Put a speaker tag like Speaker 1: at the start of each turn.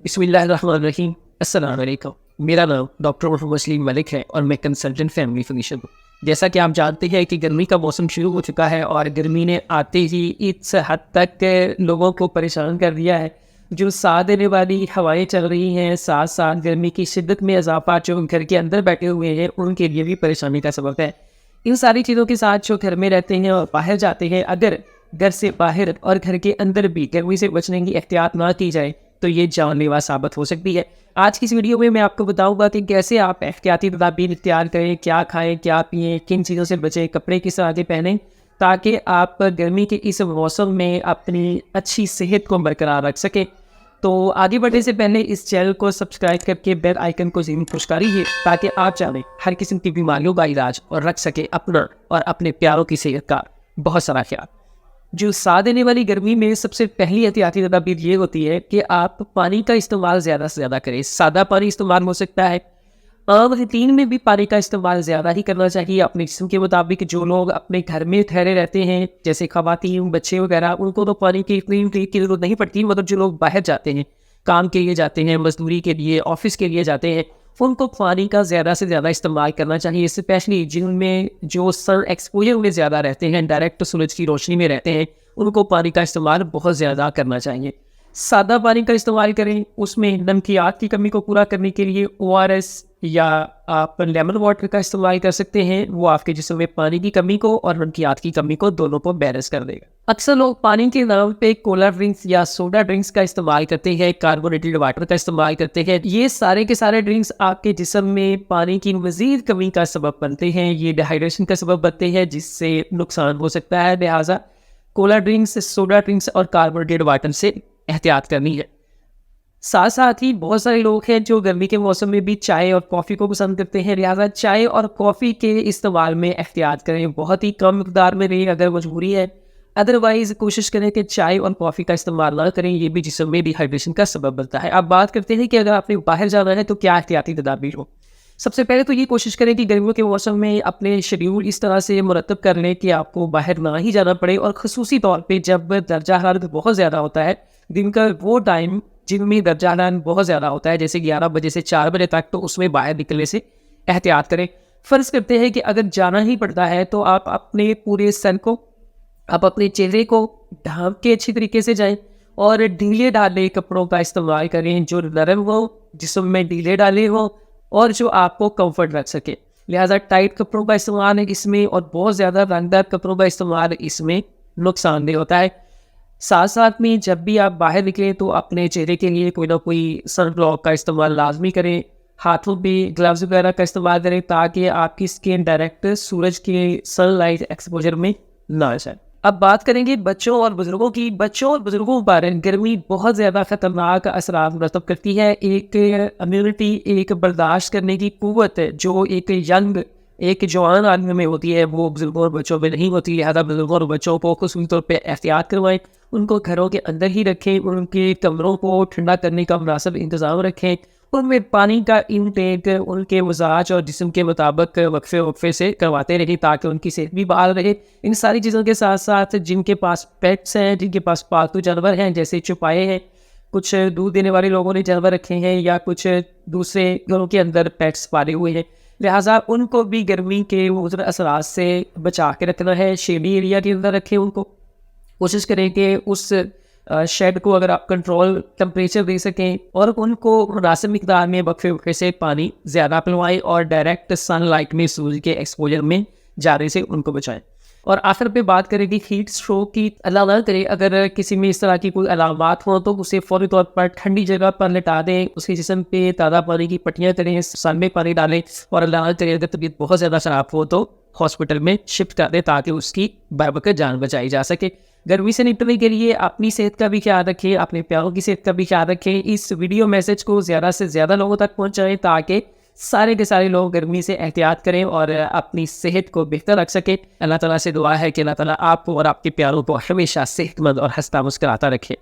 Speaker 1: بسم اللہ الرحمن الرحیم۔ السلام علیکم۔ میرا نام ڈاکٹر محمد وسیم ملک ہے اور میں کنسلٹنٹ فیملی فزیشین ہوں۔ جیسا کہ آپ جانتے ہیں کہ گرمی کا موسم شروع ہو چکا ہے اور گرمی نے آتے ہی اس حد تک لوگوں کو پریشان کر دیا ہے۔ جو ساتھ دینے والی ہوائیں چل رہی ہیں، ساتھ ساتھ گرمی کی شدت میں اضافہ جو گھر کے اندر بیٹھے ہوئے ہیں ان کے لیے بھی پریشانی کا سبب ہے۔ ان ساری چیزوں کے ساتھ جو گھر میں رہتے ہیں اور باہر جاتے ہیں، اگر گھر سے باہر اور گھر کے اندر بھی گرمی سے بچنے کی احتیاط نہ کی جائے تو یہ جان لیوا ثابت ہو سکتی ہے۔ آج کی اس ویڈیو میں آپ کو بتاؤں گا کہ کیسے آپ احتیاطی تدابیر اختیار کریں، کیا کھائیں، کیا پئیں، کن چیزوں سے بچیں، کپڑے کس طرح کے پہنیں تاکہ آپ گرمی کے اس موسم میں اپنی اچھی صحت کو برقرار رکھ سکیں۔ تو آگے بڑھنے سے پہلے اس چینل کو سبسکرائب کر کے بیل آئیکن کو ضرور پش کریے تاکہ آپ جانیں ہر قسم کی بیماریوں کا علاج اور رکھ سکیں اپنا اور اپنے پیاروں کی صحت کا بہت سارا خیال۔ جو ساتھ دینے والی گرمی میں سب سے پہلی احتیاطی تدابیر یہ ہوتی ہے کہ آپ پانی کا استعمال زیادہ سے زیادہ کریں۔ سادہ پانی استعمال ہو سکتا ہے، عام روٹین میں بھی پانی کا استعمال زیادہ ہی کرنا چاہیے اپنے جسم کے مطابق۔ جو لوگ اپنے گھر میں ٹھہرے رہتے ہیں جیسے خواتین، بچے وغیرہ، ان کو تو پانی کی اتنی کی ضرورت نہیں پڑتی، مگر جو لوگ باہر جاتے ہیں، کام کے لیے جاتے ہیں، مزدوری کے لیے، آفس کے لیے جاتے ہیں، ان کو پانی کا زیادہ سے زیادہ استعمال کرنا چاہیے، اسپیشلی جن میں جو سن ایکسپوجر میں زیادہ رہتے ہیں، ڈائریکٹ سورج کی روشنی میں رہتے ہیں، ان کو پانی کا استعمال بہت زیادہ کرنا چاہیے۔ سادہ پانی کا استعمال کریں، اس میں نمکیات کی کمی کو پورا کرنے کے لیے ORS یا آپ لیمن واٹر کا استعمال کر سکتے ہیں۔ وہ آپ کے جسم میں پانی کی کمی کو اور نمکیات کی کمی کو دونوں کو بیلنس کر دے گا۔ اکثر لوگ پانی کے نام پہ کولا ڈرنکس یا سوڈا ڈرنکس کا استعمال کرتے ہیں، کاربونیٹڈ واٹر کا استعمال کرتے ہیں۔ یہ سارے کے سارے ڈرنکس آپ کے جسم میں پانی کی مزید کمی کا سبب بنتے ہیں، یہ ڈیہائیڈریشن کا سبب بنتے ہیں جس سے نقصان ہو سکتا ہے۔ لہٰذا کولا ڈرنکس، سوڈا ڈرنکس اور کاربونیٹڈ واٹر سے احتیاط کرنی ہے۔ ساتھ ساتھ ہی بہت سارے لوگ ہیں جو گرمی کے موسم میں بھی چائے اور کافی کو پسند کرتے ہیں، لہٰذا چائے اور کافی کے استعمال میں احتیاط کریں، بہت ہی کم مقدار میں لیں اگر مجبوری ہے، ادروائز کوشش کریں کہ چائے اور کافی کا استعمال نہ کریں، یہ بھی جسم میں ڈی ہائیڈریشن کا سبب بنتا ہے۔ اب بات کرتے ہیں کہ اگر آپ نے باہر جانا ہے تو کیا احتیاطی تدابیر ہو۔ سب سے پہلے تو یہ کوشش کریں کہ گرمیوں کے موسم میں اپنے شیڈیول اس طرح سے مرتب کر لیں کہ آپ کو باہر نہ ہی جانا پڑے، اور خصوصی طور پہ جب درجہ حرارت بہت زیادہ ہوتا ہے، دن کا وہ ٹائم جن میں درجہ حرارت بہت زیادہ ہوتا ہے جیسے 11 بجے سے 4 بجے تک، تو اس میں باہر نکلنے سے احتیاط کریں۔ فرض کرتے ہیں کہ اگر جانا ہی پڑتا ہے تو آپ اپنے پورے سر کو، آپ اپنے چہرے کو ڈھانپ کے اچھی طریقے سے جائیں اور ڈھیلے ڈالے کپڑوں کا استعمال کریں، جو نرم ہو، جسم میں ڈھیلے ڈالے ہوں اور جو آپ کو کمفرٹ رکھ سکے۔ لہٰذا ٹائٹ کپڑوں کا استعمال ہے اس میں، اور بہت زیادہ رنگ دار کپڑوں کا استعمال اس میں نقصان دہ ہوتا ہے۔ ساتھ ساتھ میں جب بھی آپ باہر نکلیں تو اپنے چہرے کے لیے کوئی نہ کوئی سن بلاک کا استعمال لازمی کریں، ہاتھوں پہ گلوز وغیرہ کا استعمال کریں تاکہ آپ کی اسکن ڈائریکٹ سورج کے سن لائٹ ایکسپوجر میں نہ جائے۔ اب بات کریں گے بچوں اور بزرگوں کی۔ بچوں اور بزرگوں پر گرمی بہت زیادہ خطرناک اثرات مرتب کرتی ہے۔ ایک امیونٹی، ایک برداشت کرنے کی قوت جو ایک جوان آدمی میں ہوتی ہے، وہ بزرگوں اور بچوں میں نہیں ہوتی، لہٰذا بزرگوں اور بچوں کو خصوصی طور پہ احتیاط کروائیں، ان کو گھروں کے اندر ہی رکھیں، ان کے کمروں کو ٹھنڈا کرنے کا مناسب انتظام رکھیں، ان میں پانی کا انٹیک ان کے مزاج اور جسم کے مطابق وقفے سے کرواتے رہیں تاکہ ان کی صحت بھی بحال رہے۔ ان ساری چیزوں کے ساتھ ساتھ جن کے پاس پیٹس ہیں، جن کے پاس پالتو جانور ہیں جیسے چوپائے ہیں، کچھ دودھ دینے والے لوگوں نے جانور رکھے ہیں یا کچھ دوسرے گھروں کے اندر پیٹس پالے ہوئے ہیں، لہٰذا ان کو بھی گرمی کے مضر اثرات سے بچا کے رکھنا ہے۔ شیڈی ایریا کے اندر رکھیں، ان کو کوشش کریں کہ اس شیڈ کو اگر آپ کنٹرول ٹمپریچر دے سکیں، اور ان کو مناسب مقدار میں وقفے سے پانی زیادہ پلوائیں اور ڈائریکٹ سن لائٹ میں سورج کے ایکسپوجر میں جانے سے ان کو بچائیں۔ اور آخر پہ بات کریں کہ ہیٹ اسٹروک کی اللہ نہ کرے، اگر کسی میں اس طرح کی کوئی علامات ہوں تو اسے فوری طور پر ٹھنڈی جگہ پر لٹا دیں، اس کے جسم پہ تازہ پانی کی پٹیاں کریں، سن میں پانی ڈالیں، اور اللہ نہ کرے اگر طبیعت بہت زیادہ خراب ہو تو ہاسپٹل میں شفٹ کر دیں تاکہ اس کی بروقت جان بچائی جا سکے۔ گرمی سے نپٹنے کے لیے اپنی صحت کا بھی خیال رکھیں، اپنے پیاروں کی صحت کا بھی خیال رکھیں۔ اس ویڈیو میسج کو زیادہ سے زیادہ لوگوں تک پہنچائیں تاکہ سارے کے سارے لوگ گرمی سے احتیاط کریں اور اپنی صحت کو بہتر رکھ سکیں۔ اللہ تعالیٰ سے دعا ہے کہ اللہ تعالیٰ آپ کو اور آپ کے پیاروں کو ہمیشہ صحت مند اور ہنستا مسکراتا رکھے۔